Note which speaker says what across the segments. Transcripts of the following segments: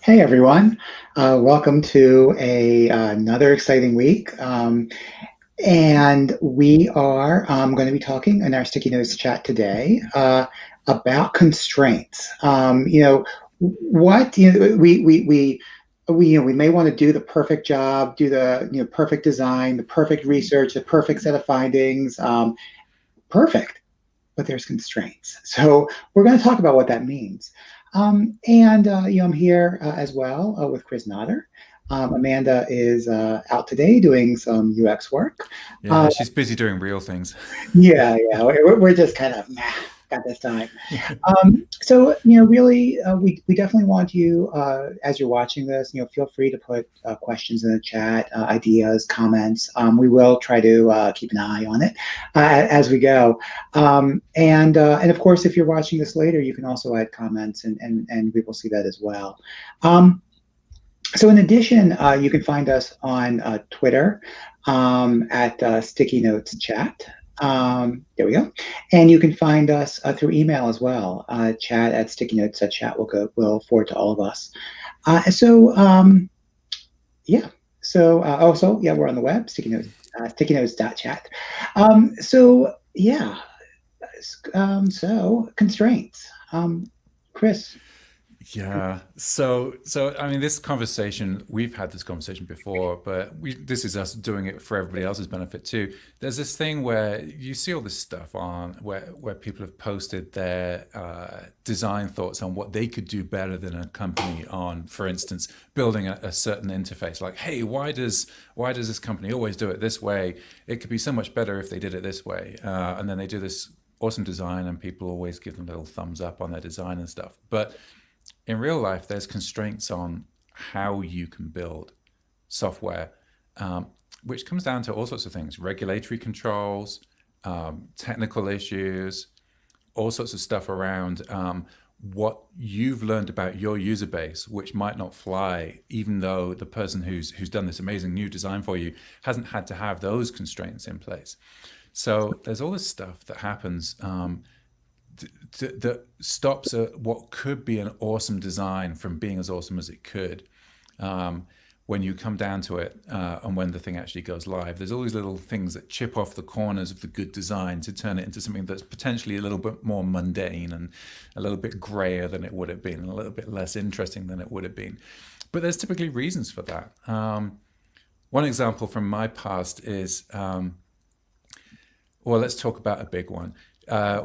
Speaker 1: Hey everyone, welcome to another exciting week. And we are going to be talking in our Sticky Notes chat today about constraints. What we may want to do the perfect job, do the perfect design, the perfect research, the perfect set of findings, perfect, but there's constraints. So we're going to talk about what that means. I'm here as well with Chris Notter. Amanda is out today doing some UX work.
Speaker 2: Yeah,
Speaker 1: Uh,
Speaker 2: she's busy doing real things.
Speaker 1: yeah, we're just kind of got this time. Really, we definitely want you as you're watching this. Feel free to put questions in the chat, ideas, comments. We will try to keep an eye on it as we go. And of course, if you're watching this later, you can also add comments, and we will see that as well. So in addition, you can find us on Twitter at Sticky Notes Chat. There we go. And you can find us through email as well. Chat at Sticky Notes Chat will forward to all of us. Uh, so um, yeah. Also, yeah, we're on the web, Sticky Notes, stickynotes.chat. So yeah. So constraints. Chris.
Speaker 2: So I mean, this conversation, we've had this conversation before, but this is us doing it for everybody else's benefit too. There's this thing where you see all this stuff on where people have posted their design thoughts on what they could do better than a company on, for instance, building a certain interface. Like, hey, why does this company always do it this way? It could be so much better if they did it this way. And then they do this awesome design, and people always give them a little thumbs up on their design and stuff. But in real life, there's constraints on how you can build software, which comes down to all sorts of things: regulatory controls, technical issues, all sorts of stuff around what you've learned about your user base, which might not fly, even though the person who's done this amazing new design for you hasn't had to have those constraints in place. So there's all this stuff that happens that stops what could be an awesome design from being as awesome as it could when you come down to it, and when the thing actually goes live. There's all these little things that chip off the corners of the good design to turn it into something that's potentially a little bit more mundane and a little bit grayer than it would have been, and a little bit less interesting than it would have been. But there's typically reasons for that. One example from my past is, well, let's talk about a big one.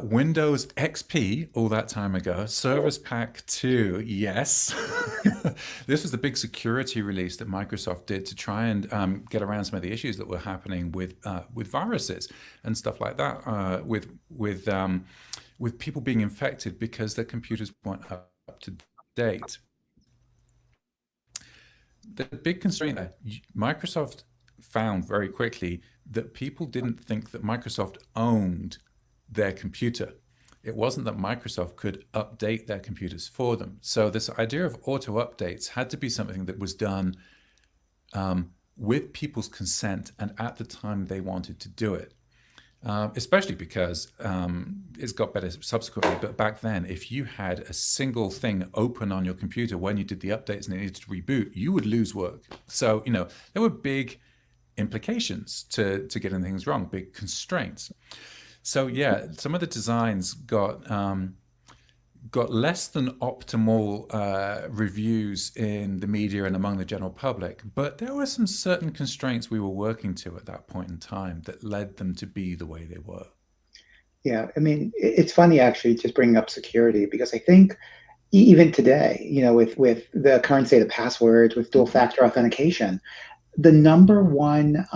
Speaker 2: Windows XP, all that time ago, Service Pack 2, yes. This was the big security release that Microsoft did to try and get around some of the issues that were happening with viruses and stuff like that, with people being infected because their computers weren't up to date. The big constraint there, Microsoft found very quickly that people didn't think that Microsoft owned their computer. It wasn't that Microsoft could update their computers for them. So this idea of auto updates had to be something that was done with people's consent and at the time they wanted to do it. Especially because it's got better subsequently. But back then, if you had a single thing open on your computer when you did the updates and it needed to reboot, you would lose work. So, there were big implications to getting things wrong, big constraints. So yeah, some of the designs got less than optimal reviews in the media and among the general public, but there were some certain constraints we were working to at that point in time that led them to be the way they were.
Speaker 1: Yeah, I mean, it's funny actually just bringing up security because I think even today, with the current state of passwords, with dual factor authentication, the number one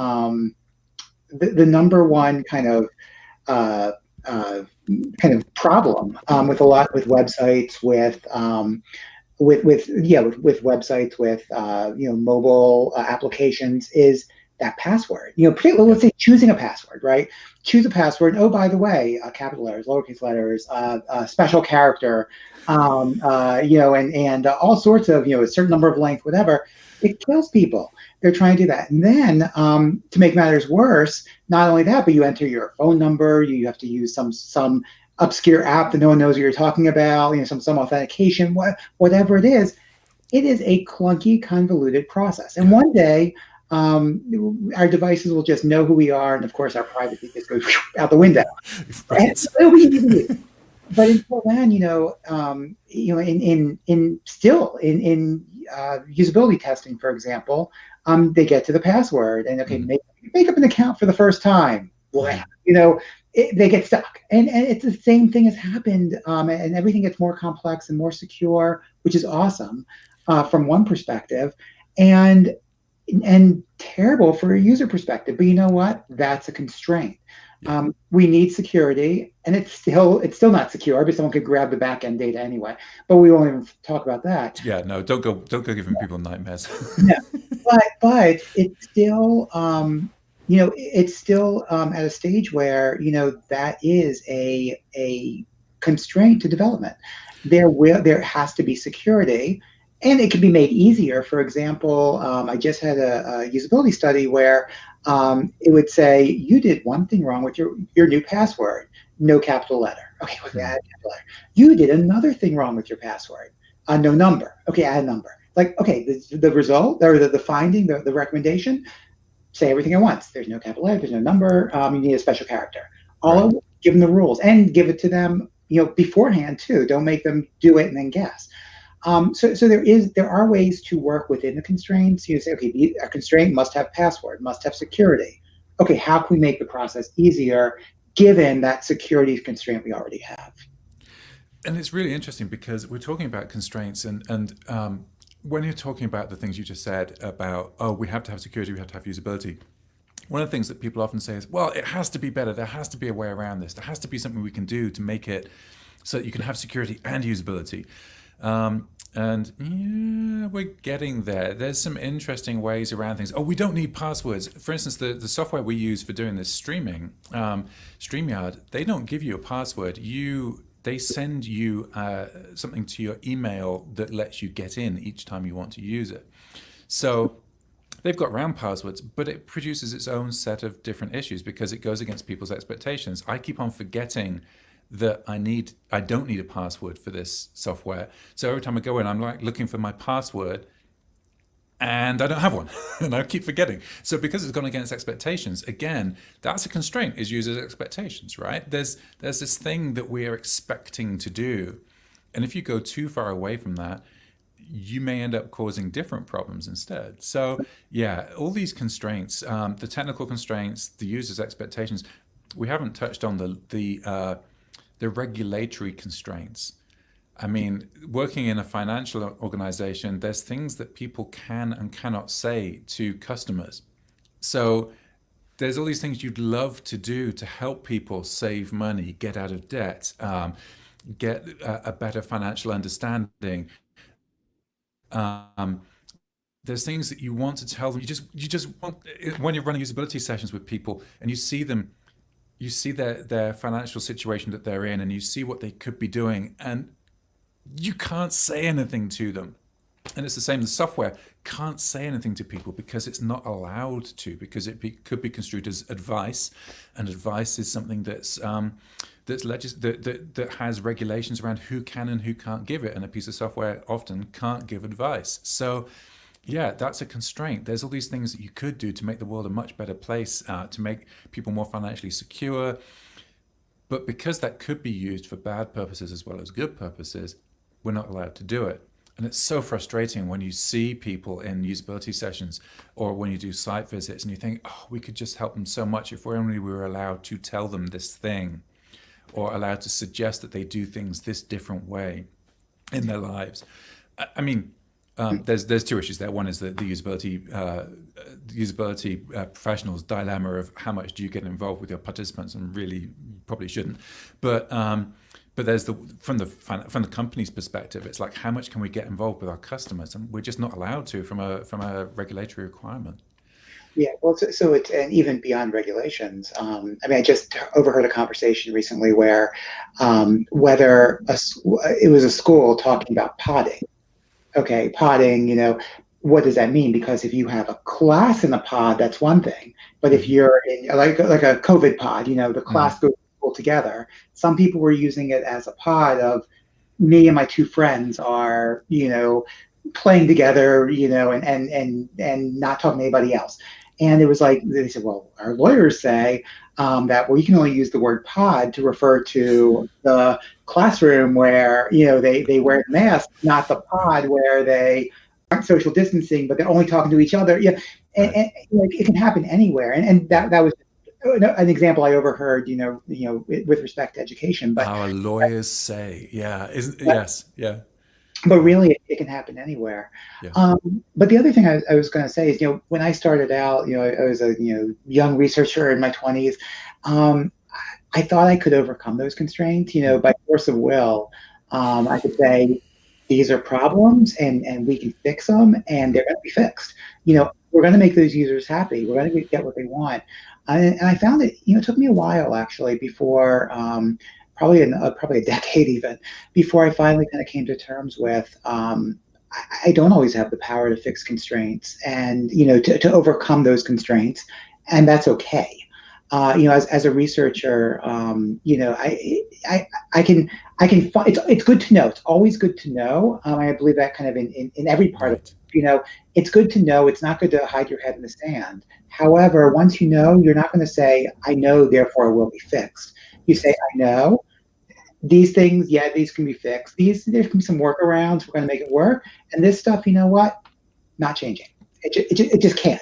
Speaker 1: the number one uh, uh, kind of problem with a lot with websites with websites with mobile applications is that password. Particularly,
Speaker 2: Yeah.
Speaker 1: let's say choosing a password, right? Choose a password. Oh, by the way, capital letters, lowercase letters, special character, and all sorts of a certain number of length, whatever. It kills people. They're trying to do that, and then to make matters worse, not only that, but you enter your phone number. You have to use some obscure app that no one knows what you're talking about. Some authentication, whatever it is, it is a clunky, convoluted process. And one day, our devices will just know who we are, and of course, our privacy just goes out the window. And
Speaker 2: Right.
Speaker 1: it'll be easy to do. But until then, in still in usability testing, for example, they get to the password and okay,
Speaker 2: Mm-hmm.
Speaker 1: make up an account for the first time. Well,
Speaker 2: Mm-hmm.
Speaker 1: they get stuck, and it's the same thing has happened, and everything gets more complex and more secure, which is awesome from one perspective, and terrible for a user perspective. But you know what? That's a constraint.
Speaker 2: Yeah.
Speaker 1: We need security, and it's still not secure because someone could grab the back end data anyway. But we won't even talk about that.
Speaker 2: Yeah. No, don't go giving people nightmares.
Speaker 1: No, but it's still at a stage where that is a constraint to development. There has to be security, and it can be made easier. For example, I just had a usability study where it would say you did one thing wrong with your new password, no capital letter. Okay, well,
Speaker 2: Hmm.
Speaker 1: add a capital letter. You did another thing wrong with your password, no number. Okay, add a number. Like, okay, the result or the finding, the recommendation, say everything at once. There's no capital letter, there's no number. You need a special character.
Speaker 2: Right.
Speaker 1: Give them the rules and give it to them, beforehand too. Don't make them do it and then guess. So there are ways to work within the constraints. You say, okay, a constraint must have password, must have security. Okay, how can we make the process easier given that security constraint we already have?
Speaker 2: And it's really interesting because we're talking about constraints and when you're talking about the things you just said about, oh, we have to have security, we have to have usability. One of the things that people often say is, well, it has to be better. There has to be a way around this. There has to be something we can do to make it so that you can have security and usability. And yeah, we're getting there. There's some interesting ways around things. Oh, we don't need passwords. For instance, the software we use for doing this streaming, StreamYard, they don't give you a password. They send you something to your email that lets you get in each time you want to use it. So they've got round passwords, but it produces its own set of different issues because it goes against people's expectations. I keep on forgetting that I don't need a password for this software. So every time I go in, I'm like looking for my password and I don't have one and I keep forgetting. So because it's gone against expectations, again, that's a constraint, is users' expectations, right? There's this thing that we are expecting to do. And if you go too far away from that, you may end up causing different problems instead. So yeah, all these constraints, the technical constraints, the user's expectations, we haven't touched on the regulatory constraints. I mean, working in a financial organization, there's things that people can and cannot say to customers. So there's all these things you'd love to do to help people save money, get out of debt, get a better financial understanding. Um, there's things that you want to tell them. You just want, when you're running usability sessions with people and you see them, you see their financial situation that they're in and you see what they could be doing and you can't say anything to them. And it's the same, the software can't say anything to people because it's not allowed to, because could be construed as advice, and advice is something that has regulations around who can and who can't give it, and a piece of software often can't give advice. So yeah, that's a constraint. There's all these things that you could do to make the world a much better place, to make people more financially secure. But because that could be used for bad purposes as well as good purposes, we're not allowed to do it. And it's so frustrating when you see people in usability sessions or when you do site visits and you think, oh, we could just help them so much if we were allowed to tell them this thing or allowed to suggest that they do things this different way in their lives. I mean, there's two issues there. One is the usability professionals' dilemma of how much do you get involved with your participants, and really you probably shouldn't. But there's from the company's perspective, it's like how much can we get involved with our customers, and we're just not allowed to from a regulatory requirement.
Speaker 1: Yeah, well, so it's, and even beyond regulations. I mean, I just overheard a conversation recently where whether it was a school talking about podding. Okay, podding, what does that mean? Because if you have a class in a pod, that's one thing. But if
Speaker 2: Mm-hmm.
Speaker 1: you're in like a COVID pod, the
Speaker 2: Mm-hmm.
Speaker 1: class goes all together. Some people were using it as a pod of me and my two friends are, playing together, and not talking to anybody else. And it was like they said, well, our lawyers say that we can only use the word pod to refer to the classroom where they wear the mask, not the
Speaker 2: Right.
Speaker 1: pod where they aren't social distancing, but they're only talking to each other. Yeah,
Speaker 2: Right.
Speaker 1: and like it can happen anywhere, and
Speaker 2: Yeah.
Speaker 1: that was an example I overheard, with respect to education,
Speaker 2: Our lawyers say, yeah, isn't
Speaker 1: but
Speaker 2: yes, yeah,
Speaker 1: but
Speaker 2: yeah,
Speaker 1: really it can happen anywhere.
Speaker 2: yeah.
Speaker 1: But the other thing I was going to say is, when I started out, I was a young researcher in my 20s. Um, I thought I could overcome those constraints,
Speaker 2: Mm,
Speaker 1: by force of will. I could say these are problems, and we can fix them, and
Speaker 2: mm,
Speaker 1: they're going to be fixed.
Speaker 2: mm,
Speaker 1: We're going to make those users happy. We're going to get what they want. And I found it, it took me a while actually before, probably a decade even, before I finally kind of came to terms with. I don't always have the power to fix constraints, and to overcome those constraints, and that's okay. As a researcher, I can it's good to know. It's always good to know. I believe that kind of in every part of
Speaker 2: right.
Speaker 1: it's good to know. It's not good to hide your head in the sand. However, once you know, you're not going to say, I know, therefore it will be fixed. You say,
Speaker 2: Yes.
Speaker 1: I know these things, yeah, these can be fixed. There can be some workarounds. We're going to make it work. And this stuff, you know what? Not changing. It just can't.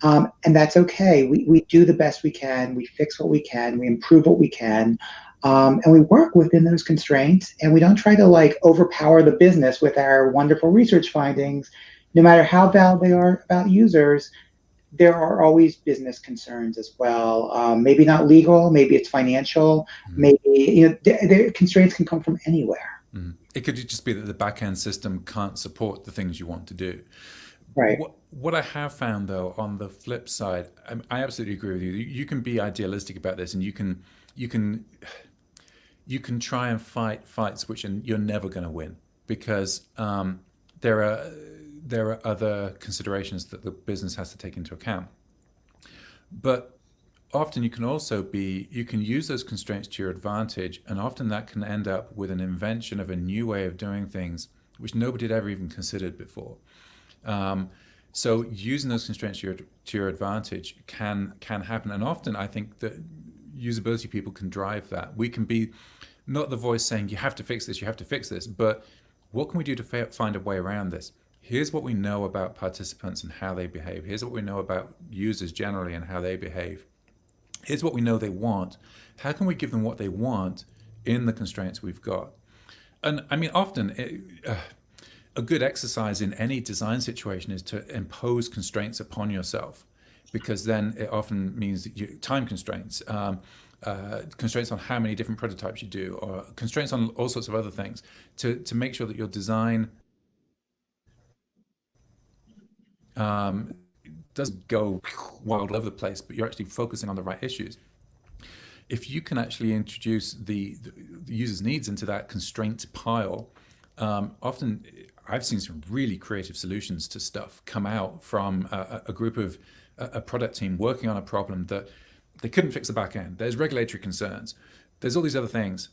Speaker 1: And that's okay. We do the best we can. We fix what we can. We improve what we can. And we work within those constraints. And we don't try to like overpower the business with our wonderful research findings. No matter how valid they are about users, there are always business concerns as well. Maybe not legal, maybe it's financial,
Speaker 2: Mm,
Speaker 1: maybe the constraints can come from anywhere.
Speaker 2: mm. It could just be that the back end system can't support the things you want to do.
Speaker 1: Right.
Speaker 2: What I have found though, on the flip side, I absolutely agree with you. You can be idealistic about this, and you can you can try and fight fights which you're never going to win, because there are other considerations that the business has to take into account. But often you can use those constraints to your advantage, and often that can end up with an invention of a new way of doing things which nobody had ever even considered before. Um, so using those constraints to your advantage can happen, and often I think that usability people can drive that. We can be not the voice saying you have to fix this, you have to fix this, but what can we do to find a way around this? Here's what we know about participants and how they behave. Here's what we know about users generally and how they behave. Here's what we know they want. How can we give them what they want in the constraints we've got? And I mean, often a good exercise in any design situation is to impose constraints upon yourself, because then it often means that time constraints, constraints on how many different prototypes you do, or constraints on all sorts of other things, to make sure that your design doesn't go wild all over the place, but you're actually focusing on the right issues. If you can actually introduce the user's needs into that constraint pile, often I've seen some really creative solutions to stuff come out from a group of a product team working on a problem that they couldn't fix the back end. There's regulatory concerns. There's all these other things,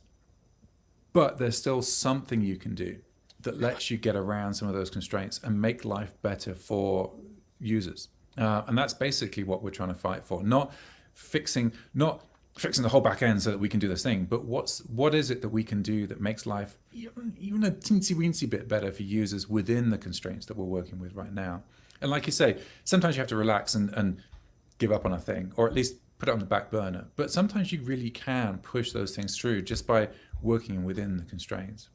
Speaker 2: but there's still something you can do that lets you get around some of those constraints and make life better for users. And that's basically what we're trying to fight for. Not fixing the whole back end so that we can do this thing, but what is it that we can do that makes life even a teensy weensy bit better for users within the constraints that we're working with right now. And like you say, sometimes you have to relax and give up on a thing, or at least put it on the back burner. But sometimes you really can push those things through just by working within the constraints.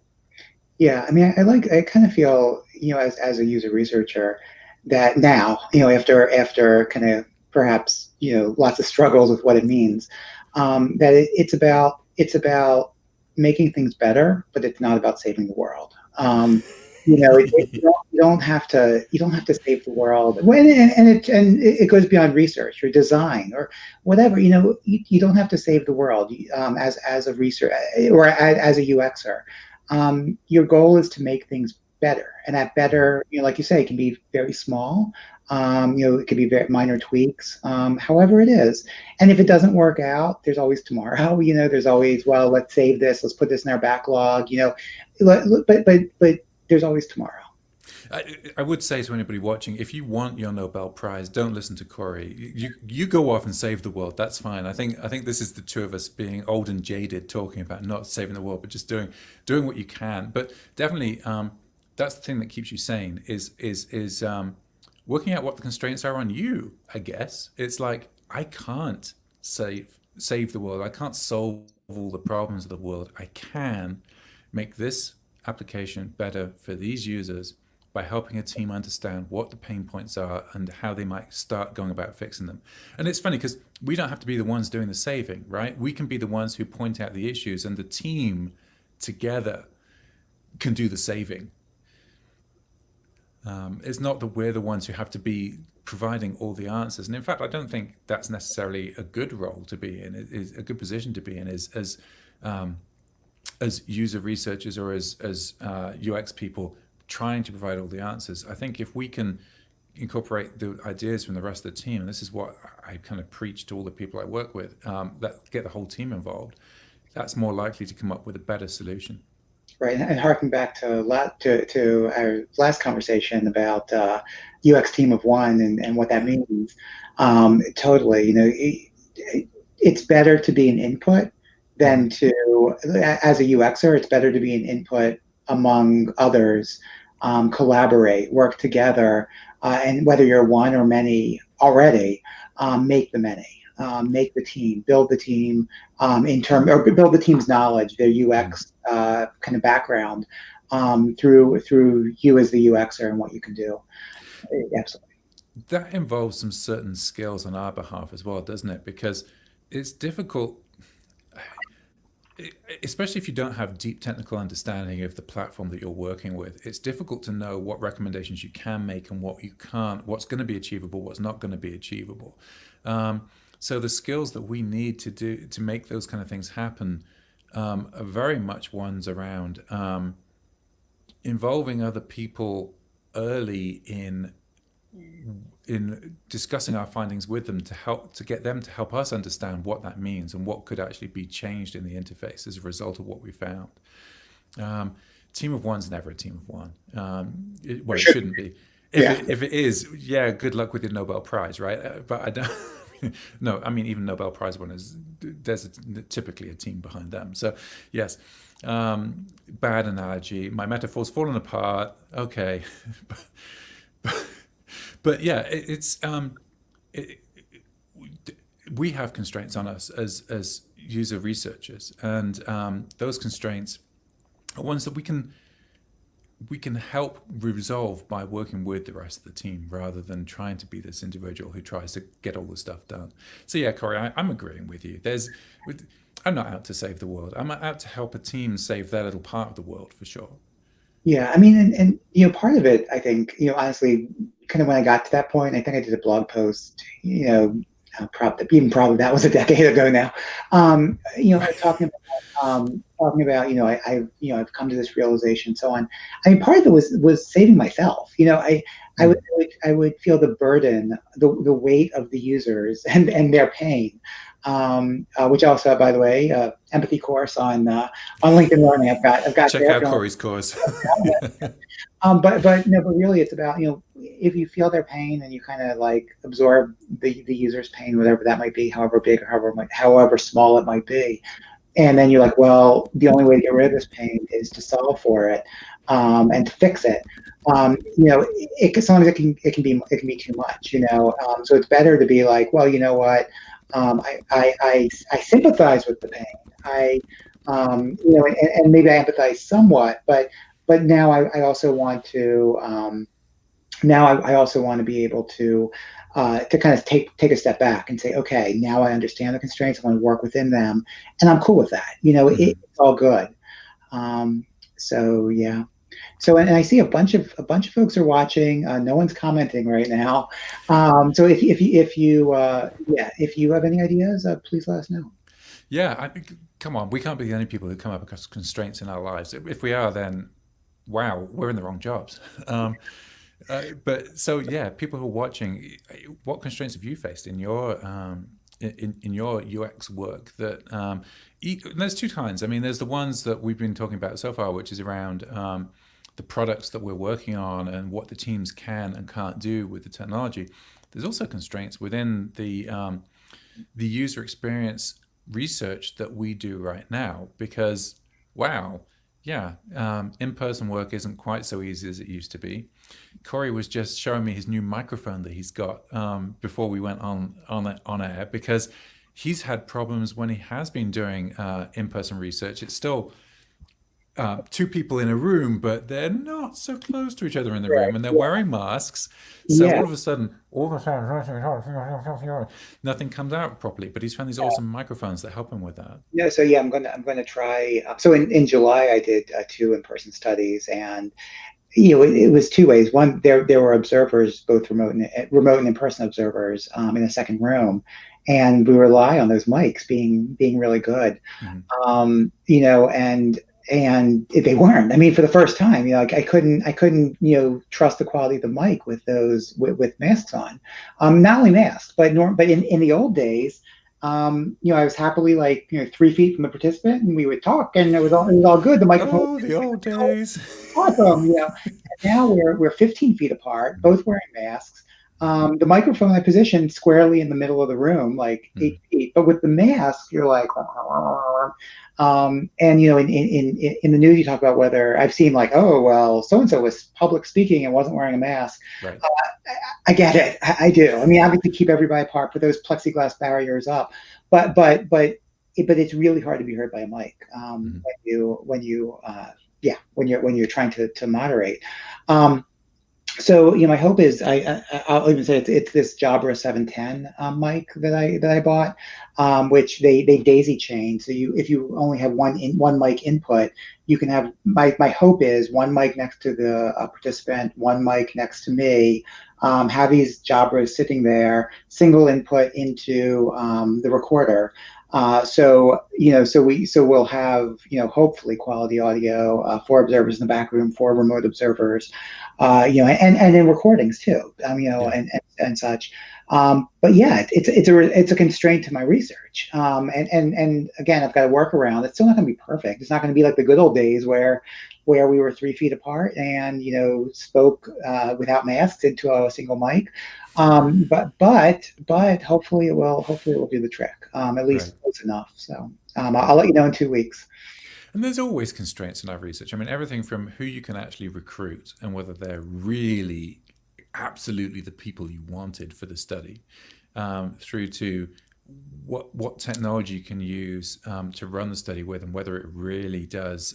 Speaker 1: Yeah, I mean, I kind of feel, as a user researcher, that now, after kind of perhaps, lots of struggles with what it means, that it's about making things better, but it's not about saving the world. You don't have to save the world. And it goes beyond research or design or whatever. You don't have to save the world, as a researcher or as a UXer. Your goal is to make things better, and that better, like you say, it can be very small. It could be very minor tweaks, however it is. And if it doesn't work out, there's always tomorrow. There's always, well, let's save this, let's put this in our backlog. But there's always tomorrow.
Speaker 2: I would say to anybody watching, if you want your Nobel Prize, don't listen to Cory. You go off and save the world. That's fine. I think this is the two of us being old and jaded, talking about not saving the world, but just doing what you can. But definitely, that's the thing that keeps you sane is working out what the constraints are on you. I guess it's like I can't save the world. I can't solve all the problems of the world. I can make this application better for these users by helping a team understand what the pain points are and how they might start going about fixing them. And it's funny because we don't have to be the ones doing the saving, right? We can be the ones who point out the issues, and the team together can do the saving. It's not that we're the ones who have to be providing all the answers. And in fact, I don't think that's necessarily a good role to be in. It is a good position to be in is as user researchers or as UX people trying to provide all the answers. I think if we can incorporate the ideas from the rest of the team, and this is what I kind of preach to all the people I work with, that get the whole team involved, that's more likely to come up with a better solution.
Speaker 1: Right, and harking back to our last conversation about UX team of one and what that means, totally. It's better to be an input than to, as a UXer, it's better to be an input among others, collaborate, work together, and whether you're one or many already, make the many. Make the team, build the team or build the team's knowledge, their UX kind of background through you as the UXer and what you can do. Absolutely.
Speaker 2: That involves some certain skills on our behalf as well, doesn't it? Because it's difficult, especially if you don't have deep technical understanding of the platform that you're working with. It's difficult to know what recommendations you can make and what you can't, what's going to be achievable, what's not going to be achievable. So the skills that we need to make those kind of things happen are very much ones around involving other people early in discussing our findings with them to get them to help us understand what that means and what could actually be changed in the interface as a result of what we found. Team of one's never a team of one. It shouldn't be. If it is, yeah, good luck with your Nobel Prize, right? But I don't. No, I mean, even Nobel Prize winners, there's typically a team behind them. So, yes, bad analogy. My metaphor's fallen apart. Okay, but yeah, we have constraints on us as user researchers, and those constraints are ones that we can help resolve by working with the rest of the team rather than trying to be this individual who tries to get all the stuff done. So yeah, Cory, I'm agreeing with you. I'm not out to save the world. I'm out to help a team save their little part of the world, for sure.
Speaker 1: Yeah, I mean, and part of it, I think, honestly, kind of when I got to that point, I think I did a blog post, probably that was a decade ago now. Talking about, I've come to this realization, and so on. I mean, part of it was saving myself. I would feel the burden, the weight of the users and their pain, which also, by the way, empathy course on LinkedIn Learning. I've got
Speaker 2: check out Cory's course.
Speaker 1: But really, it's about if you feel their pain and you kind of like absorb the user's pain, whatever that might be, however big or however small it might be, and then you're like, well, the only way to get rid of this pain is to solve for it and to fix it. Sometimes it can be too much. So it's better to be like, well, you know what, I sympathize with the pain. And maybe I empathize somewhat, but now I also want to I also want to be able to kind of take a step back and say, okay, now I understand the constraints. I want to work within them, and I'm cool with that. It's all good. So yeah. So and I see a bunch of folks are watching. No one's commenting right now. So if you have any ideas, please let us know.
Speaker 2: Yeah, come on, we can't be the only people who come up across constraints in our lives. If we are, then wow, we're in the wrong jobs. But so yeah, people who are watching, what constraints have you faced in your in your UX work? There's two kinds. I mean, there's the ones that we've been talking about so far, which is around the the products that we're working on and what the teams can and can't do with the technology, there's also constraints within the user experience research that we do right now, because wow, yeah, in-person work isn't quite so easy as it used to be. Cory was just showing me his new microphone that he's got before we went on air, because he's had problems when he has been doing in-person research. It's still two people in a room, but they're not so close to each other in the
Speaker 1: Right.
Speaker 2: room, and they're
Speaker 1: Yeah.
Speaker 2: wearing masks. So
Speaker 1: Yeah.
Speaker 2: all of a sudden, nothing comes out properly. But he's found these awesome microphones that help him with that.
Speaker 1: No, so yeah, I'm gonna try. So in July, I did two in-person studies, and it was two ways. One, there were observers, both remote and in-person observers, in a second room, and we rely on those mics being really good.
Speaker 2: Mhm.
Speaker 1: And if they weren't, I mean, for the first time, like I couldn't trust the quality of the mic with those with masks on. Not only masks, but in the old days, I was happily like 3 feet from the participant, and we would talk, and it was all good. The microphone
Speaker 2: Oh, the old days.
Speaker 1: was awesome. And now we're 15 feet apart, both wearing masks. The microphone I positioned squarely in the middle of the room, like
Speaker 2: Mm.
Speaker 1: 8 feet. But with the mask, you're like, and in the news, you talk about whether I've seen like, oh well, so and so was public speaking and wasn't wearing a mask.
Speaker 2: Right.
Speaker 1: I get it. I do. I mean, obviously, keep everybody apart, put those plexiglass barriers up, but it's really hard to be heard by a mic
Speaker 2: Mhm.
Speaker 1: when you're trying to moderate. Um, so my hope is I'll even say it's this Jabra 710 mic that I bought, which they daisy chain. So if you only have one mic input, you can have my hope is one mic next to the participant, one mic next to me. Have these Jabras sitting there, single input into the recorder. So we'll have hopefully quality audio for observers in the back room, for remote observers, and in recordings too,
Speaker 2: Yeah.
Speaker 1: and such. But yeah, it's a constraint to my research. And again, I've got to work around. It's still not going to be perfect. It's not going to be like the good old days where we were 3 feet apart and spoke without masks into a single mic. But hopefully it will do the trick. At
Speaker 2: Right.
Speaker 1: least close enough. So I'll let you know in 2 weeks.
Speaker 2: And there's always constraints in our research. I mean, everything from who you can actually recruit and whether they're really absolutely the people you wanted for the study, through to what technology you can use to run the study with, and whether it really does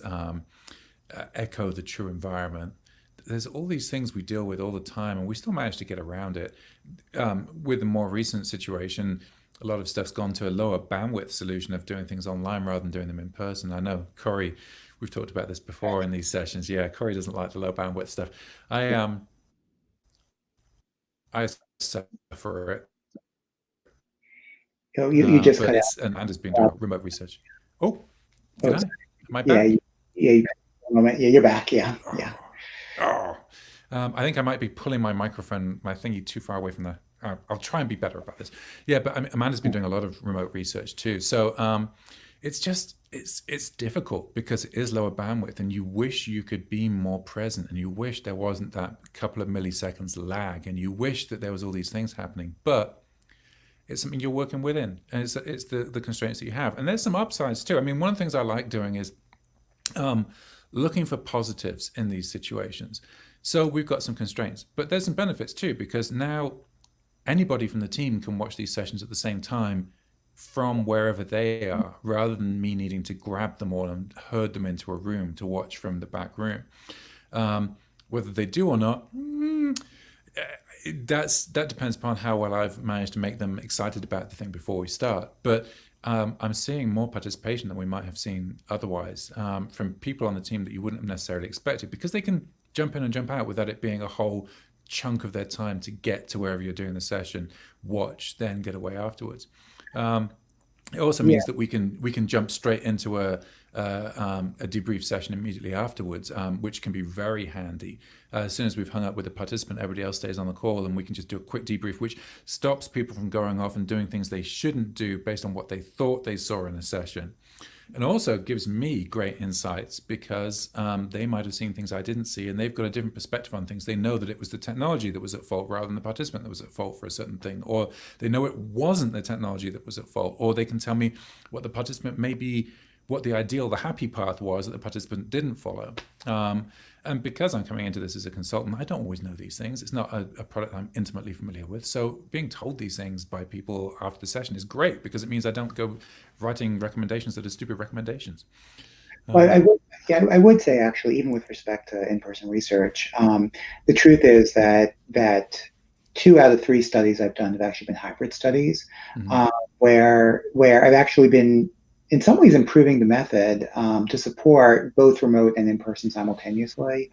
Speaker 2: echo the true environment. There's all these things we deal with all the time, and we still manage to get around it. With the more recent situation, a lot of stuff's gone to a lower bandwidth solution of doing things online rather than doing them in person. I know Cory, we've talked about this before in these sessions. Yeah, Cory doesn't like the low bandwidth stuff. I suffer it,
Speaker 1: You just
Speaker 2: but
Speaker 1: cut
Speaker 2: it's and Amanda's been
Speaker 1: out.
Speaker 2: doing remote research. Oh, did
Speaker 1: Oh,
Speaker 2: I? Am I
Speaker 1: yeah,
Speaker 2: back?
Speaker 1: yeah. Moment. Yeah, you're back. Yeah, yeah.
Speaker 2: Oh, oh. I think I might be pulling my microphone, my thingy, too far away from the. I'll try and be better about this. Yeah, but I mean, Amanda's been doing a lot of remote research too, so it's difficult because it is lower bandwidth, and you wish you could be more present, and you wish there wasn't that couple of milliseconds lag, and you wish that there was all these things happening, but it's something you're working within, and it's the constraints that you have, and there's some upsides too. I mean, one of the things I like doing is looking for positives in these situations. So we've got some constraints, but there's some benefits too, because now anybody from the team can watch these sessions at the same time from wherever they are, rather than me needing to grab them all and herd them into a room to watch from the back room. Whether they do or not, that depends upon how well I've managed to make them excited about the thing before we start. But I'm seeing more participation than we might have seen otherwise, from people on the team that you wouldn't have necessarily expected, because they can jump in and jump out without it being a whole chunk of their time to get to wherever you're doing the session, watch, then get away afterwards. It also
Speaker 1: Yeah.
Speaker 2: means that we can jump straight into a debrief session immediately afterwards, which can be very handy. As soon as we've hung up with the participant, everybody else stays on the call, and we can just do a quick debrief, which stops people from going off and doing things they shouldn't do based on what they thought they saw in a session. and also gives me great insights because they might have seen things I didn't see, and they've got a different perspective on things. They know that it was the technology that was at fault rather than the participant that was at fault for a certain thing, or they know it wasn't the technology that was at fault, or they can tell me what the participant maybe what the ideal, the happy path was that the participant didn't follow. And because I'm coming into this as a consultant, I don't always know these things. It's not a product I'm intimately familiar with. So being told these things by people after the session is great because it means I don't go writing recommendations that are stupid recommendations.
Speaker 1: Well, I would, yeah, I would say actually, even with respect to in-person research, the truth is that 2 out of 3 studies I've done have actually been hybrid studies,
Speaker 2: Mm-hmm.
Speaker 1: where I've actually been, in some ways, improving the method to support both remote and in-person simultaneously,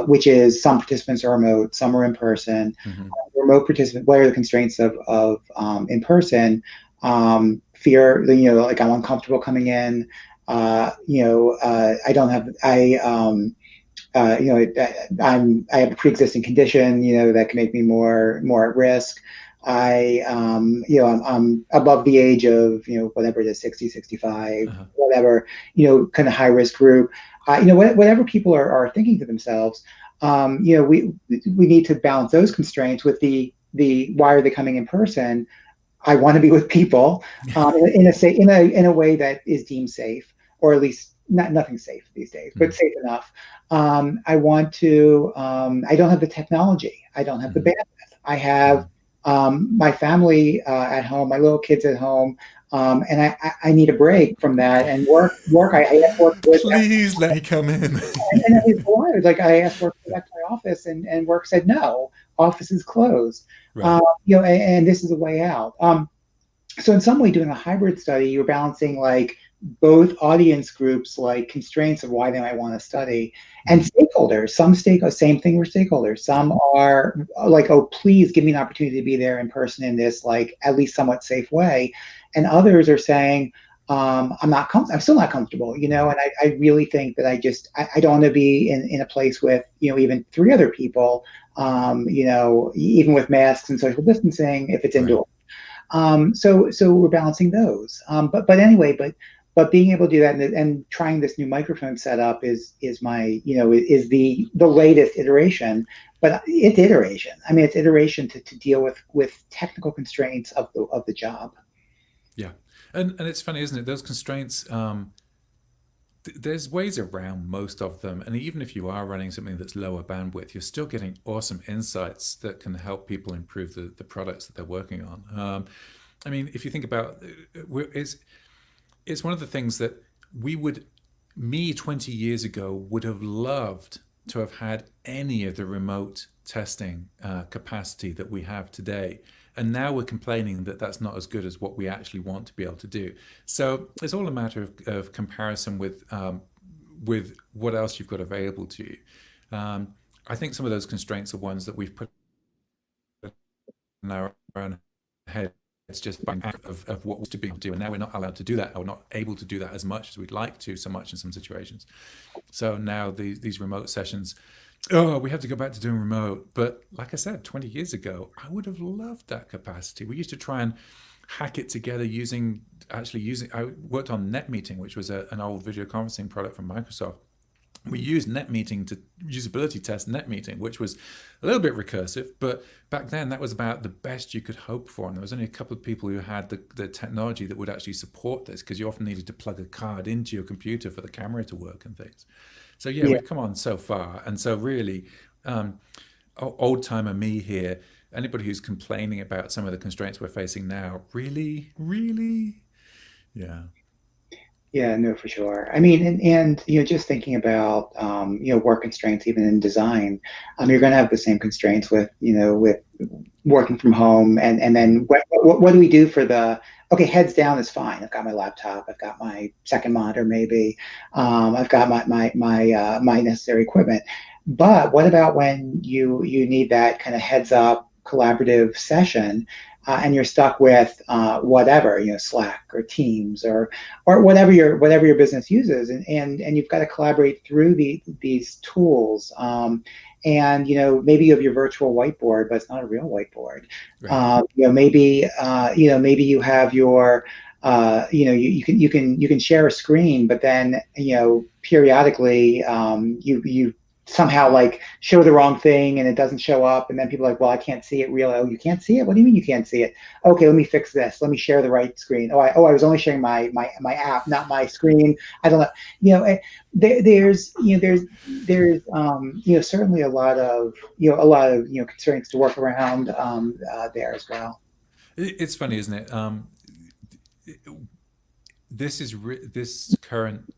Speaker 1: which is some participants are remote, some are in person.
Speaker 2: Mm-hmm.
Speaker 1: Remote participant, what are the constraints of in person? Fear, like I'm uncomfortable coming in. I don't have, I have a pre-existing condition, that can make me more at risk. I'm above the age of, whatever it is, 60, 65,
Speaker 2: Uh-huh.
Speaker 1: whatever, kind of high risk group. Whatever people are thinking to themselves, we need to balance those constraints with the why are they coming in person? I want to be with people in a way that is deemed safe, or at least nothing safe these days, but
Speaker 2: Mm-hmm.
Speaker 1: safe enough. I want to. I don't have the technology. I don't have the
Speaker 2: Mm-hmm.
Speaker 1: bandwidth. I have my family at home, my little kids at home, and I need a break from that. And work. I asked work to go back,
Speaker 2: Please let me come in.
Speaker 1: and I was like I asked work to go back to my office, and work said no, office is closed.
Speaker 2: Right.
Speaker 1: And this is a way out. So in some way, doing a hybrid study, you're balancing like both audience groups, like constraints of why they might want to study, and
Speaker 2: Mm-hmm.
Speaker 1: stakeholders. Some same thing with stakeholders.
Speaker 2: Yeah.
Speaker 1: Some are like, oh, please give me an opportunity to be there in person in this like at least somewhat safe way, and others are saying, I'm still not comfortable,
Speaker 2: Mm-hmm.
Speaker 1: and I really think that I don't want to be in a place with, even 3 other people, even with masks and social distancing if it's
Speaker 2: Right.
Speaker 1: indoors. So we're balancing those. But anyway, but being able to do that and trying this new microphone setup is my is the latest iteration. But it's iteration. I mean, it's iteration to deal with technical constraints of the job.
Speaker 2: Yeah. And it's funny, isn't it? Those constraints, there's ways around most of them. And even if you are running something that's lower bandwidth, you're still getting awesome insights that can help people improve the products that they're working on. I mean, if you think about it's one of the things that we would, me 20 years ago, would have loved to have had any of the remote testing capacity that we have today. And now we're complaining that that's not as good as what we actually want to be able to do. So it's all a matter of comparison with what else you've got available to you. I think some of those constraints are ones that we've put in our own heads just by act of what was to be able to do. And now we're not allowed to do that, or not able to do that as much as we'd like to, so much in some situations. So now these remote sessions, oh, we have to go back to doing remote. But like I said, 20 years ago, I would have loved that capacity. We used to try and hack it together I worked on NetMeeting, which was an old video conferencing product from Microsoft. We used NetMeeting to usability test NetMeeting, which was a little bit recursive, but back then that was about the best you could hope for. And there was only a couple of people who had the technology that would actually support this, because you often needed to plug a card into your computer for the camera to work and things. So yeah,
Speaker 1: Yeah.
Speaker 2: we've come on so far. And so really, old timer me here, anybody who's complaining about some of the constraints we're facing now, really, really, yeah.
Speaker 1: Yeah, no, for sure. I mean, and just thinking about work constraints even in design, you're going to have the same constraints with working from home, and
Speaker 2: Mm-hmm.
Speaker 1: then what do we do for the okay, heads down is fine. I've got my laptop, I've got my second monitor, maybe, I've got my necessary equipment. But what about when you need that kind of heads up collaborative session? And you're stuck with whatever, Slack or Teams or whatever your business uses, and you've got to collaborate through these tools. And maybe you have your virtual whiteboard, but it's not a real whiteboard.
Speaker 2: Right.
Speaker 1: Maybe you have your you can share a screen, but then periodically you somehow like show the wrong thing and it doesn't show up, and then people are like, well, I can't see it really. Oh, you can't see it? What do you mean you can't see it? Okay, let me fix this. Let me share the right screen. I was only sharing my app, not my screen. I don't know. There's certainly a lot of constraints to work around there as well.
Speaker 2: It's funny, isn't it? This current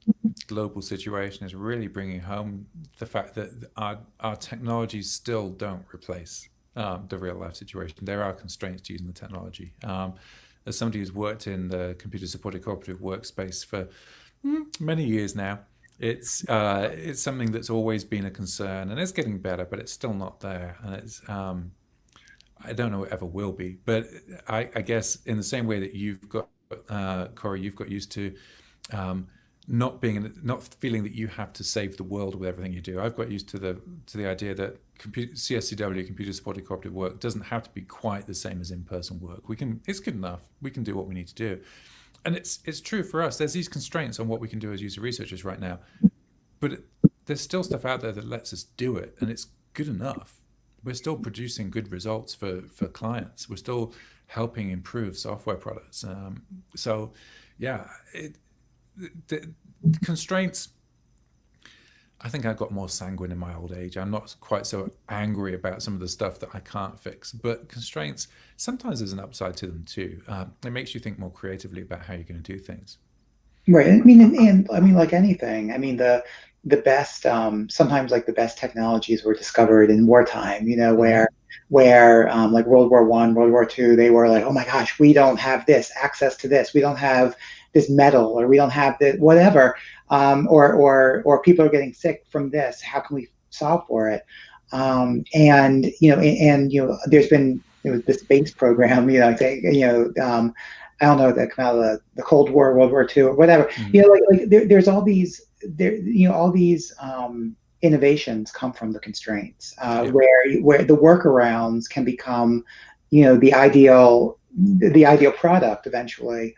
Speaker 2: global situation is really bringing home the fact that our technologies still don't replace the real life situation. There are constraints to using the technology. As somebody who's worked in the computer supported cooperative workspace for many years now, it's something that's always been a concern, and it's getting better, but it's still not there, and it's I don't know it ever will be. But I guess in the same way that you've got Cory, you've got used to um, not feeling that you have to save the world with everything you do. I've got used to the idea that CSCW, computer supported cooperative work, doesn't have to be quite the same as in-person work. It's good enough. We can do what we need to do, and it's true for us. There's these constraints on what we can do as user researchers right now, but there's still stuff out there that lets us do it, and it's good enough. We're still producing good results for clients. We're still helping improve software products. So, yeah, the constraints. I think I got more sanguine in my old age. I'm not quite so angry about some of the stuff that I can't fix. But constraints, sometimes there's an upside to them too. It makes you think more creatively about how you're going to do things.
Speaker 1: Right. I mean, and I mean, like anything. I mean, the best sometimes like the best technologies were discovered in wartime.
Speaker 2: Hmm.
Speaker 1: Where like World War I, World War II, they were like, oh my gosh, we don't have this access to this. We don't have this metal, or we don't have this whatever. Or people are getting sick from this. How can we solve for it? And there was the space program. I don't know, that come out of the Cold War, World War II, or whatever.
Speaker 2: Hmm.
Speaker 1: There's all these innovations come from the constraints,
Speaker 2: Yeah.
Speaker 1: where the workarounds can become the ideal product eventually,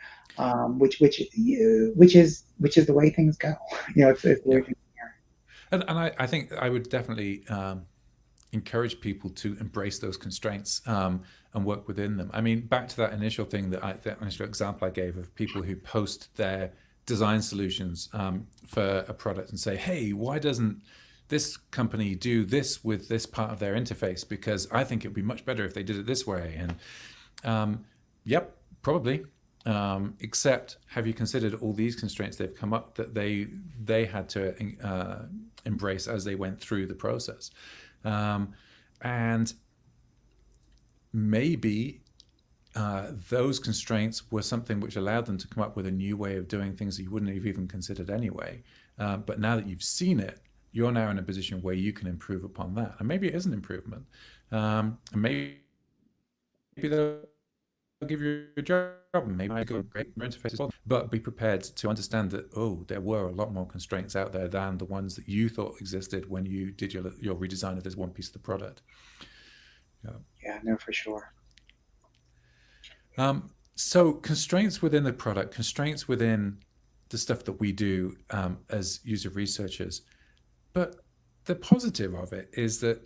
Speaker 1: which is the way things go. It's the way
Speaker 2: Yeah.
Speaker 1: things
Speaker 2: And I think I would definitely encourage people to embrace those constraints and work within them. I mean, back to that initial thing that initial example I gave of people who post their design solutions for a product and say, "Hey, why doesn't this company do this with this part of their interface? Because I think it would be much better if they did it this way." And yep, probably. Except, have you considered all these constraints they've come up that they had to embrace as they went through the process? Um, and maybe those constraints were something which allowed them to come up with a new way of doing things that you wouldn't have even considered anyway. But now that you've seen it, you're now in a position where you can improve upon that. And maybe it is an improvement. And maybe they'll give you a job, and maybe you go great interface as well. But be prepared to understand that, oh, there were a lot more constraints out there than the ones that you thought existed when you did your redesign of this one piece of the product. Yeah.
Speaker 1: Yeah, no, for sure.
Speaker 2: So constraints within the product, constraints within the stuff that we do as user researchers. But the positive of it is that,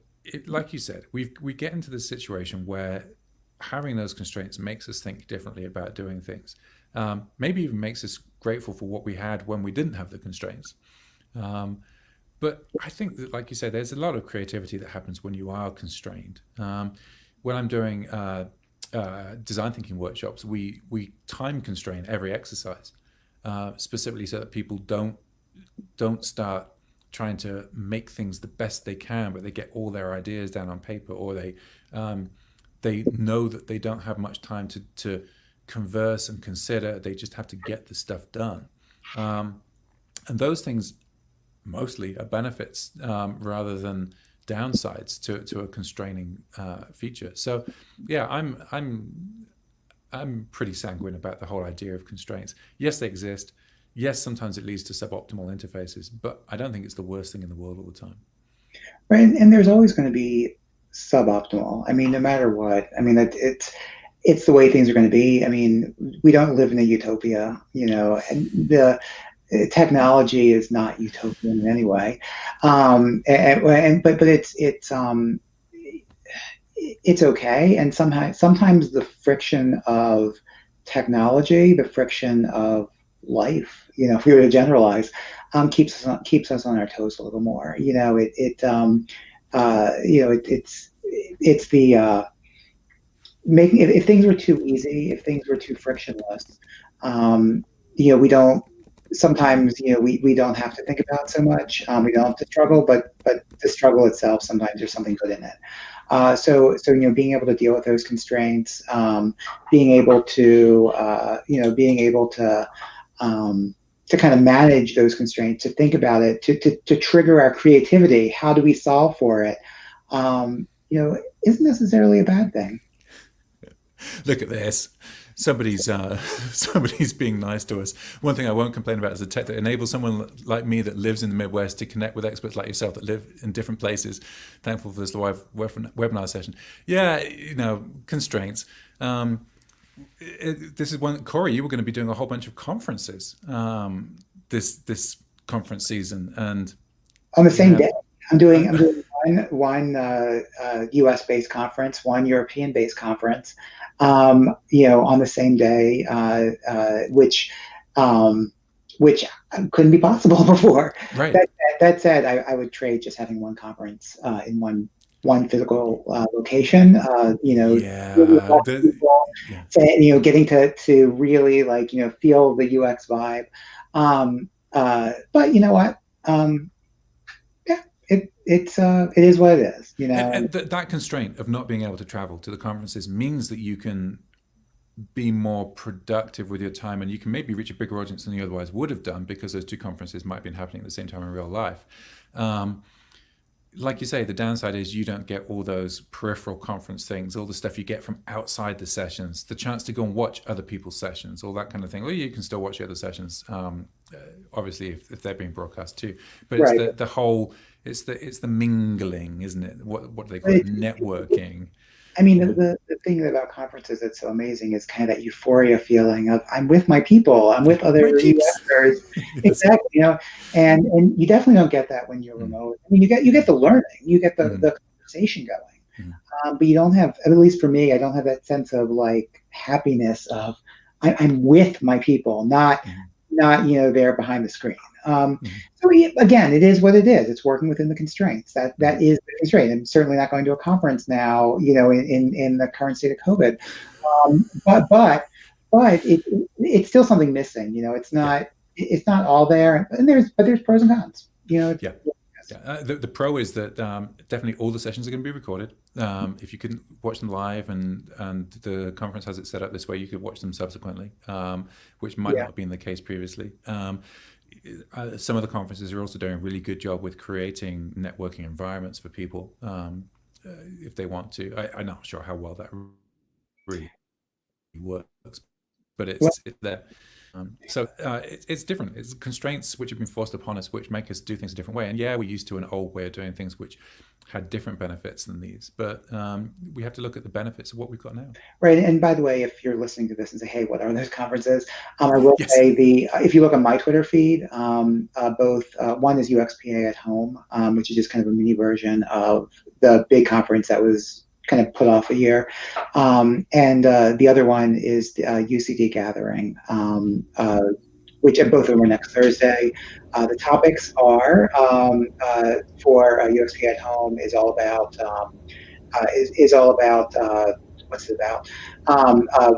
Speaker 2: like you said, we get into this situation where having those constraints makes us think differently about doing things. Maybe even makes us grateful for what we had when we didn't have the constraints. Um, but I think that, like you said, there's a lot of creativity that happens when you are constrained. When I'm doing design thinking workshops, we time constrain every exercise, specifically so that people don't start trying to make things the best they can, but they get all their ideas down on paper, or they know that they don't have much time to converse and consider. They just have to get the stuff done. Um, and those things mostly are benefits rather than downsides to a constraining feature. So, yeah, I'm pretty sanguine about the whole idea of constraints. Yes, they exist. Yes, sometimes it leads to suboptimal interfaces, but I don't think it's the worst thing in the world all the time.
Speaker 1: Right, and there's always going to be suboptimal. I mean, no matter what. I mean, it's the way things are going to be. I mean, we don't live in a utopia, and the technology is not utopian in any way. But it's okay. And sometimes the friction of technology, the friction of life, if we were to generalize, keeps us on our toes a little more. It's the making if things were too easy, if things were too frictionless, we don't sometimes we don't have to think about so much. We don't have to struggle, but the struggle itself, sometimes there's something good in it. So being able to deal with those constraints, being able to kind of manage those constraints, to think about it, to trigger our creativity. How do we solve for it? Isn't necessarily a bad thing.
Speaker 2: Look at this. Somebody's being nice to us. One thing I won't complain about is the tech that enables someone like me that lives in the Midwest to connect with experts like yourself that live in different places. Thankful for this live webinar session. Yeah, constraints. This is one, Cory, you were going to be doing a whole bunch of conferences this conference season, and
Speaker 1: on the same day, I'm doing one U.S. based conference, one European based conference, on the same day, which couldn't be possible before.
Speaker 2: Right.
Speaker 1: That said, I would trade just having one conference in one physical location. Getting to really feel the UX vibe. But you know what? It is what it is,
Speaker 2: And that constraint of not being able to travel to the conferences means that you can be more productive with your time, and you can maybe reach a bigger audience than you otherwise would have done, because those two conferences might have been happening at the same time in real life. Like you say, the downside is you don't get all those peripheral conference things, all the stuff you get from outside the sessions, the chance to go and watch other people's sessions, all that kind of thing. Well, you can still watch the other sessions, obviously, if they're being broadcast too. But it's
Speaker 1: right.
Speaker 2: the whole, it's the mingling, isn't it? What do they call it? Networking.
Speaker 1: I mean, the thing about conferences that's so amazing is kind of that euphoria feeling of I'm with my people, I'm with other UXers. Yes. Exactly, and you definitely don't get that when you're remote. I mean, you get the learning, you get the conversation going, but you don't have, at least for me, I don't have that sense of happiness of I'm with my people, not there behind the screen. So again, it is what it is. It's working within the constraints. That is the constraint. I'm certainly not going to a conference now, in the current state of COVID. But it's still something missing. It's not all there, and there's pros and cons.
Speaker 2: The pro is that definitely all the sessions are going to be recorded. If you couldn't watch them live, and the conference has it set up this way, you could watch them subsequently, which might not have been the case previously. Some of the conferences are also doing a really good job with creating networking environments for people if they want to. I'm not sure how well that really works, but it's there. So it's different. It's constraints which have been forced upon us, which make us do things a different way. And we're used to an old way of doing things which had different benefits than these. But we have to look at the benefits of what we've got now.
Speaker 1: Right. And by the way, if you're listening to this and say, hey, what are those conferences? I will say if you look on my Twitter feed, both one is UXPA at Home, which is just kind of a mini version of the big conference that was kind of put off a year. And the other one is the UCD Gathering, which both of them are next Thursday. The topics are for UXP at Home is all about what's it about?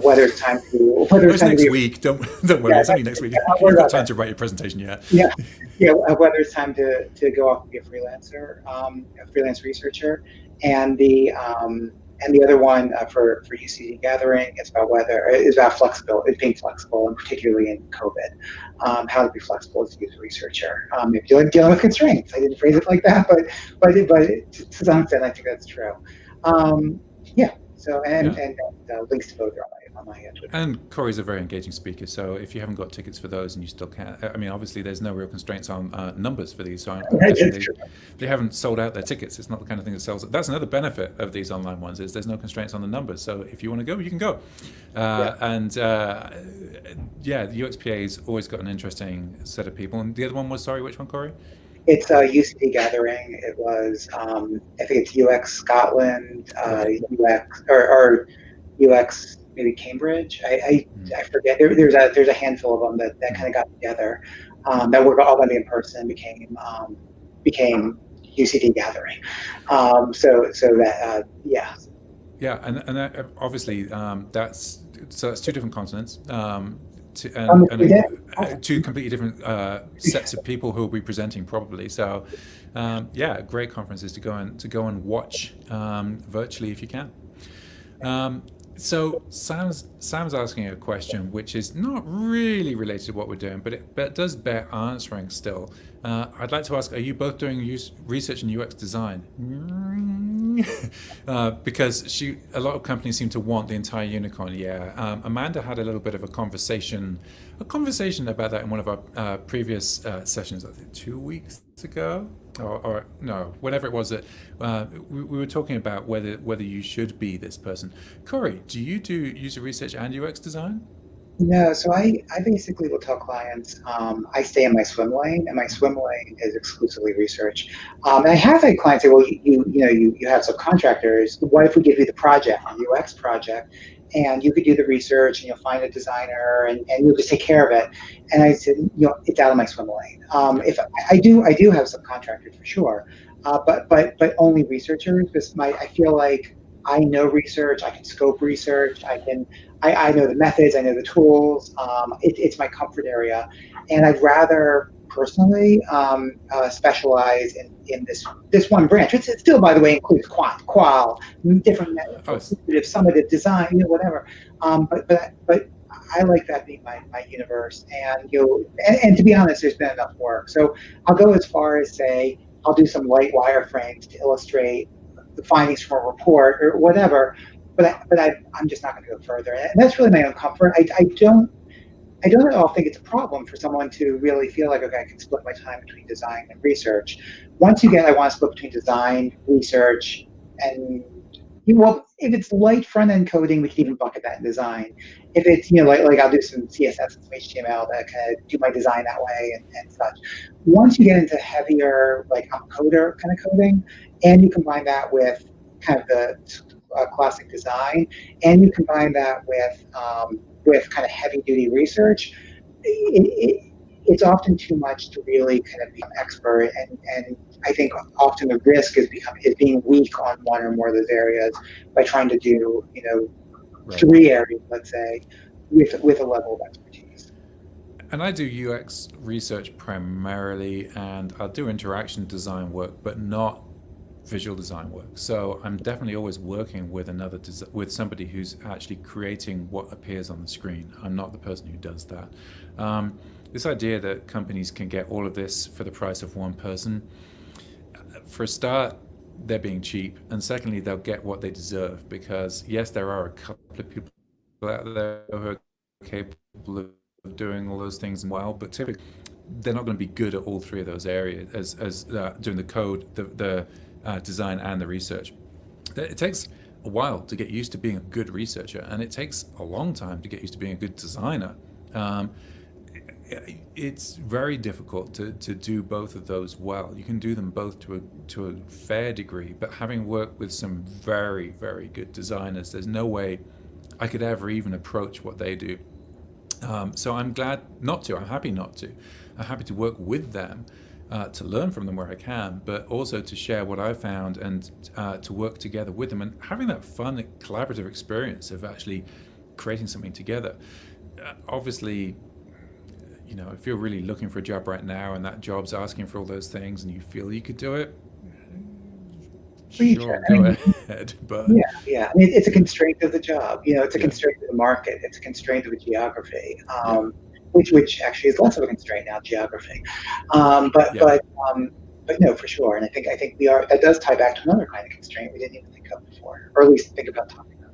Speaker 1: Whether it's time to
Speaker 2: it's next week. Don't worry, it's only next week. You've got time to write your presentation yet.
Speaker 1: Whether it's time to go off and be a freelancer, a freelance researcher, and the other one for UCD Gathering is about flexibility, being flexible, and particularly in COVID, how to be flexible as a user researcher. If you're dealing with constraints, I didn't phrase it like that, but to some extent, I think that's true. So and links to both are on my on my Twitter.
Speaker 2: And Corey's a very engaging speaker, so if you haven't got tickets for those and you still can't, I mean, obviously there's no real constraints on numbers for these, so I'm guessing
Speaker 1: That's true.
Speaker 2: they haven't sold out their tickets. It's not the kind of thing that sells. That's another benefit of these online ones is there's no constraints on the numbers. So if you want to go, you can go.
Speaker 1: Yeah.
Speaker 2: And yeah, the UXPA's always got an interesting set of people. And the other one was, sorry, which one, Corey?
Speaker 1: It's a UCD gathering. It was, I think it's UX Scotland,
Speaker 2: Right.
Speaker 1: UX or UX maybe Cambridge. I forget. There's a handful of them that kind of got together that were all going to be in person. Became UCD gathering. So that yeah.
Speaker 2: Yeah, and that, obviously that's two different continents. Two completely different sets of people who will be presenting probably. So, yeah, great conferences to go and watch virtually if you can. So Sam's asking a question which is not really related to what we're doing, but it does bear answering still. I'd like to ask: are you both doing research in UX design? Because a lot of companies seem to want the entire unicorn. Yeah, Amanda had a little bit of a conversation about that in one of our previous sessions. I think 2 weeks ago, or no, whatever it was that we were talking about whether you should be this person. Cory, do you do user research and UX design?
Speaker 1: No, so I basically will tell clients I stay in my swim lane, and my swim lane is exclusively research. And I have had clients say, well, you have subcontractors. What if we give you the project, a UX project, and you could do the research, and you'll find a designer, and you'll just take care of it? And I said, it's out of my swim lane.
Speaker 2: Yeah.
Speaker 1: If I do have subcontractors for sure, but only researchers. Because I feel like I know research, I can scope research, I know the methods, I know the tools. It's my comfort area, and I'd rather personally specialize in this one branch. It still, by the way, includes qual, different methods,
Speaker 2: Oh,
Speaker 1: summative design, whatever. But I like that being my universe, and to be honest, there's been enough work. So I'll go as far as say I'll do some light wireframes to illustrate the findings from a report or whatever, but I'm just not going to go further, and that's really my own comfort. I don't at all think it's a problem for someone to really feel like, okay, I can split my time between design and research. Once you get, I want to split between design, research, and if it's light front end coding, we can even bucket that in design. If it's like I'll do some CSS and some HTML that kind of do my design that way and such. Once you get into heavier like coder kind of coding, and you combine that with kind of the classic design, and you combine that with kind of heavy duty research, it's often too much to really kind of become expert. And I think often the risk is being weak on one or more of those areas by trying to do
Speaker 2: right.
Speaker 1: 3 areas, let's say, with a level of expertise.
Speaker 2: And I do UX research primarily, and I'll do interaction design work, but not visual design work. So I'm definitely always working with with somebody who's actually creating what appears on the screen. I'm not the person who does that. This idea that companies can get all of this for the price of one person, for a start, they're being cheap, and secondly, they'll get what they deserve, because yes, there are a couple of people out there who are capable of doing all those things well, but typically they're not going to be good at all 3 of those areas as doing the code, the design, and the research. It takes a while to get used to being a good researcher, and it takes a long time to get used to being a good designer. It's very difficult to do both of those well. You can do them both to a fair degree, but having worked with some very, very good designers, there's no way I could ever even approach what they do. So I'm glad not to. I'm happy not to. I'm happy to work with them, to learn from them where I can, but also to share what I found and to work together with them and having that fun, collaborative experience of actually creating something together. Obviously, if you're really looking for a job right now and that job's asking for all those things and you feel you could do it, sure, go ahead. But
Speaker 1: yeah. I mean, it's a constraint of the job. It's a constraint of the market. It's a constraint of the geography. Which actually is less of a constraint now, geography. But no, for sure. And I think we are. That does tie back to another kind of constraint we didn't even think of before, or at least think about talking about.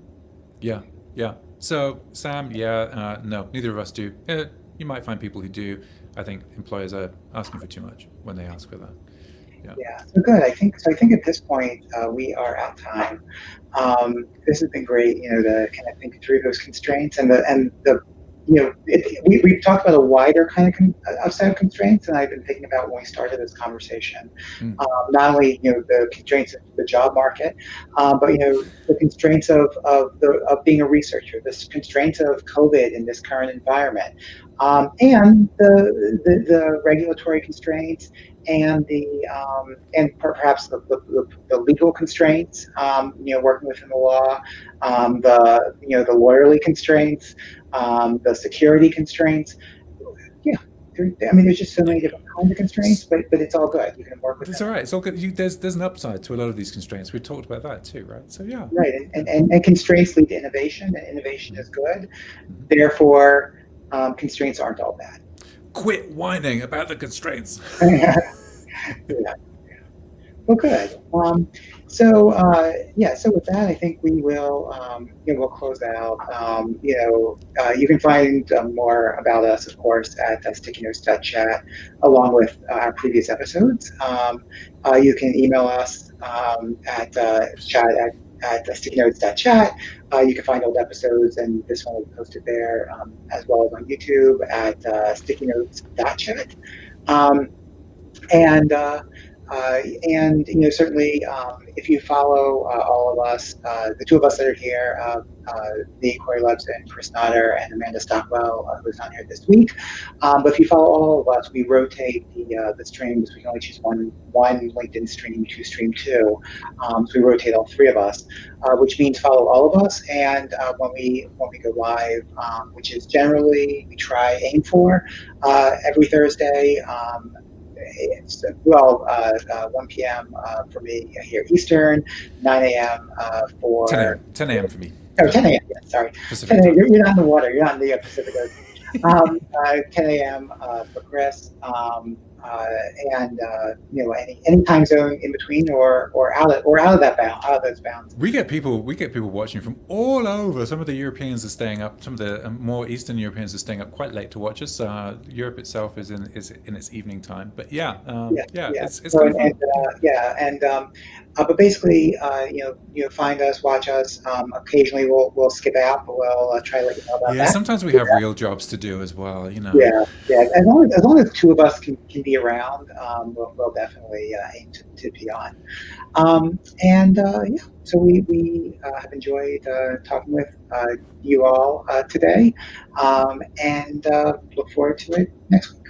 Speaker 2: Yeah. So, Sam, no, neither of us do. You might find people who do. I think employers are asking for too much when they ask for that. Yeah.
Speaker 1: Yeah, so good. I think at this point we are out of time. This has been great, to kind of think through those constraints and the we've talked about a wider kind of set of constraints, and I've been thinking about when we started this conversation,
Speaker 2: Mm.
Speaker 1: not only the constraints of the job market, but the constraints of being a researcher, the constraints of COVID in this current environment, and the regulatory constraints and perhaps the legal constraints, working within the law, the lawyerly constraints, the security constraints. Yeah, there's just so many different kinds of constraints, but it's all good. You can work within
Speaker 2: It's all
Speaker 1: them.
Speaker 2: right. It's all good. There's an upside to a lot of these constraints. We talked about that too, right? So yeah,
Speaker 1: Right,
Speaker 2: yeah.
Speaker 1: and constraints lead to innovation, and innovation
Speaker 2: Mm-hmm.
Speaker 1: is good.
Speaker 2: Mm-hmm.
Speaker 1: Therefore, constraints aren't all bad.
Speaker 2: Quit whining about the constraints.
Speaker 1: Yeah. Well, good. So with that, I think we will, we'll close out. You can find more about us, of course, at stickynotes.chat, along with our previous episodes. You can email us at chat at stickynotes.chat. You can find old episodes, and this one will be posted there, as well as on YouTube at stickynotes.chat. Um, and certainly, if you follow all of us, the two of us that are here, me, Cory Lebson, Chris Notter, and Amanda Stockwell, who's on here this week. But if you follow all of us, we rotate the streams. We can only choose one LinkedIn stream to stream two. So we rotate all three of us, which means follow all of us. And when we go live, which is generally we try aim for every Thursday. It's 1 p.m. For me here Eastern, 9 a.m.
Speaker 2: 10
Speaker 1: For
Speaker 2: a.m. 10 a.m. for me.
Speaker 1: oh,
Speaker 2: Yeah.
Speaker 1: 10 a.m. Yeah, sorry,
Speaker 2: Pacific
Speaker 1: 10 a.m.
Speaker 2: time.
Speaker 1: You're not in the water. You're not in the Pacific Ocean. 10 a.m. For Chris, and any time zone in between or out of that bound, out of those bounds.
Speaker 2: We get people watching from all over. Some of the Europeans are staying up. Some of the more Eastern Europeans are staying up quite late to watch us. Europe itself is in its evening time. But yeah,
Speaker 1: Yeah,
Speaker 2: yeah,
Speaker 1: yeah.
Speaker 2: it's
Speaker 1: So
Speaker 2: kind
Speaker 1: and,
Speaker 2: of
Speaker 1: and
Speaker 2: fun. Yeah.
Speaker 1: yeah, but basically, find us, watch us. Occasionally, we'll skip out, but we'll try to let you know about
Speaker 2: Yeah,
Speaker 1: that.
Speaker 2: sometimes we have real jobs to do as well, you know.
Speaker 1: Yeah, yeah. As long as two of us can be around, we'll definitely aim to be on. And yeah, so we have enjoyed talking with you all today, and look forward to it next week.